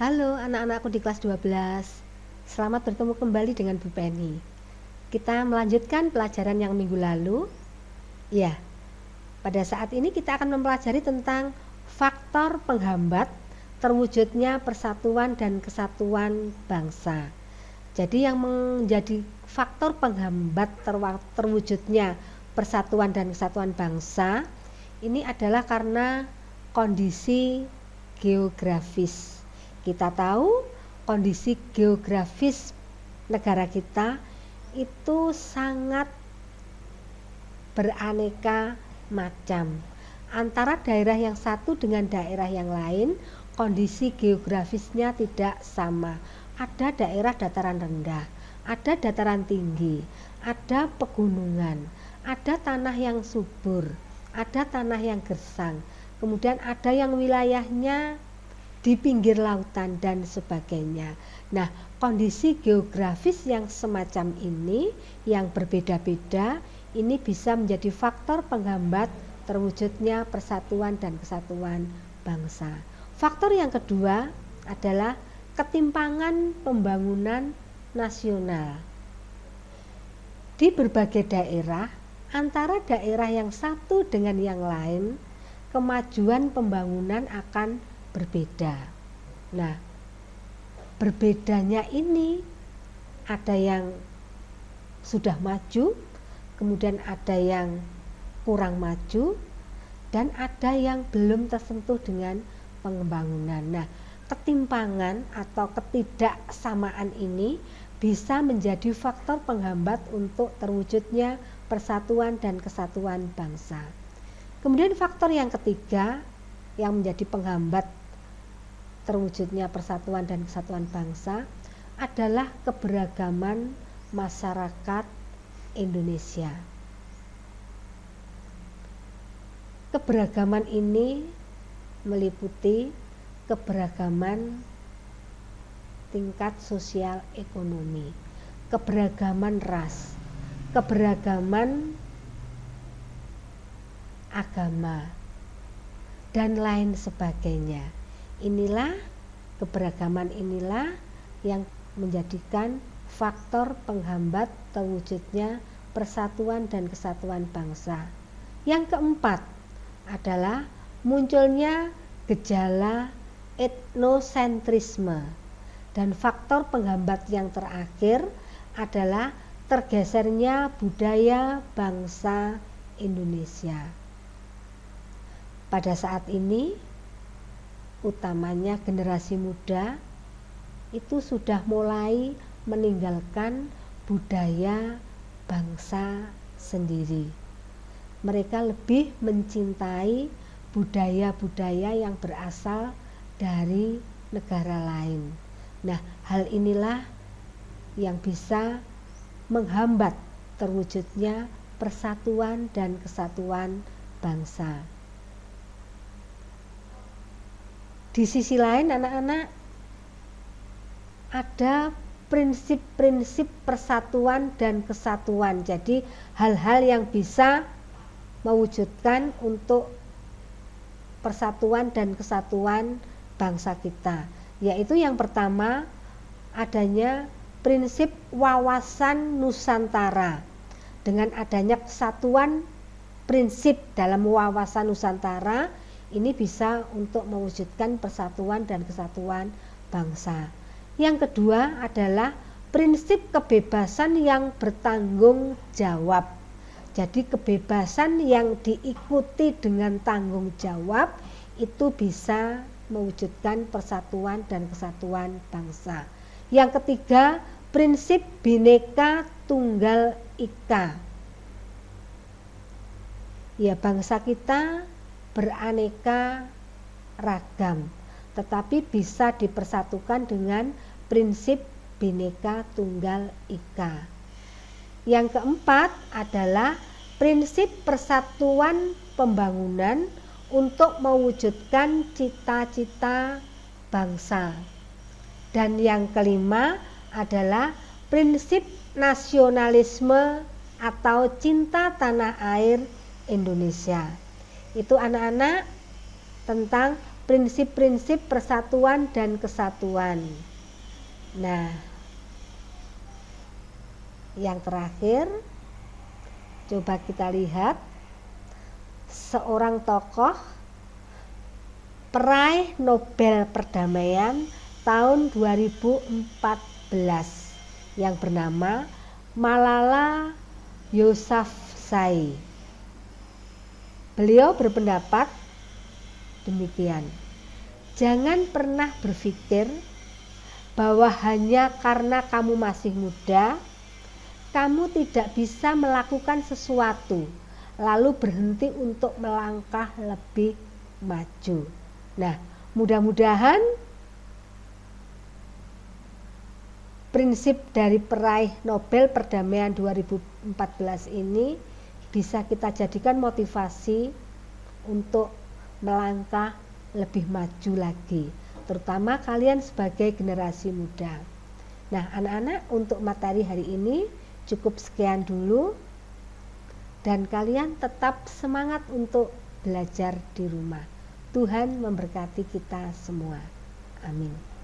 Halo anak-anakku di kelas 12. Selamat bertemu kembali dengan Bu Penny. Kita melanjutkan pelajaran yang minggu lalu. Ya, pada saat ini kita akan mempelajari tentang faktor penghambat terwujudnya persatuan dan kesatuan bangsa. Jadi yang menjadi faktor penghambat terwujudnya persatuan dan kesatuan bangsa ini adalah karena kondisi geografis. Kita tahu kondisi geografis negara kita itu sangat beraneka macam. Antara daerah yang satu dengan daerah yang lain, kondisi geografisnya tidak sama. Ada daerah dataran rendah, ada dataran tinggi, ada pegunungan, ada tanah yang subur, ada tanah yang gersang, kemudian ada yang wilayahnya di pinggir lautan dan sebagainya. Nah, kondisi geografis yang semacam ini yang berbeda-beda ini bisa menjadi faktor penghambat terwujudnya persatuan dan kesatuan bangsa. Faktor yang kedua adalah ketimpangan pembangunan nasional. Di berbagai daerah, antara daerah yang satu dengan yang lain, kemajuan pembangunan akan berbeda. Nah, berbedanya ini ada yang sudah maju, kemudian ada yang kurang maju, dan ada yang belum tersentuh dengan pembangunan. Nah, ketimpangan atau ketidaksamaan ini bisa menjadi faktor penghambat untuk terwujudnya persatuan dan kesatuan bangsa. Kemudian faktor yang ketiga yang menjadi penghambat terwujudnya persatuan dan kesatuan bangsa adalah keberagaman masyarakat Indonesia. Keberagaman ini meliputi keberagaman tingkat sosial ekonomi, keberagaman ras, keberagaman agama, dan lain sebagainya. Keberagaman inilah yang menjadikan faktor penghambat terwujudnya persatuan dan kesatuan bangsa. Yang keempat adalah munculnya gejala etnosentrisme, dan faktor penghambat yang terakhir adalah tergesernya budaya bangsa Indonesia. Pada saat ini utamanya generasi muda itu sudah mulai meninggalkan budaya bangsa sendiri. Mereka lebih mencintai budaya-budaya yang berasal dari negara lain. Nah, hal inilah yang bisa menghambat terwujudnya persatuan dan kesatuan bangsa. Di sisi lain, anak-anak, ada prinsip-prinsip persatuan dan kesatuan. Jadi hal-hal yang bisa mewujudkan untuk persatuan dan kesatuan bangsa kita, yaitu yang pertama adanya prinsip wawasan Nusantara. Dengan adanya kesatuan prinsip dalam wawasan Nusantara, ini bisa untuk mewujudkan persatuan dan kesatuan bangsa. Yang kedua adalah prinsip kebebasan yang bertanggung jawab. Jadi kebebasan yang diikuti dengan tanggung jawab itu bisa mewujudkan persatuan dan kesatuan bangsa. Yang ketiga, prinsip Bhinneka Tunggal Ika. Ya, bangsa kita beraneka ragam, tetapi bisa dipersatukan dengan prinsip Bhinneka Tunggal Ika. Yang keempat adalah prinsip persatuan pembangunan untuk mewujudkan cita-cita bangsa. Dan yang kelima adalah prinsip nasionalisme atau cinta tanah air Indonesia. Itu anak-anak tentang prinsip-prinsip persatuan dan kesatuan. Nah, yang terakhir, coba kita lihat seorang tokoh peraih Nobel Perdamaian tahun 2014 yang bernama Malala Yousafzai. Beliau berpendapat demikian, jangan pernah berpikir bahwa hanya karena kamu masih muda, kamu tidak bisa melakukan sesuatu, lalu berhenti untuk melangkah lebih maju. Nah, mudah-mudahan prinsip dari peraih Nobel Perdamaian 2014 ini bisa kita jadikan motivasi untuk melangkah lebih maju lagi, terutama kalian sebagai generasi muda. Nah, anak-anak, untuk materi hari ini cukup sekian dulu, dan kalian tetap semangat untuk belajar di rumah. Tuhan memberkati kita semua. Amin.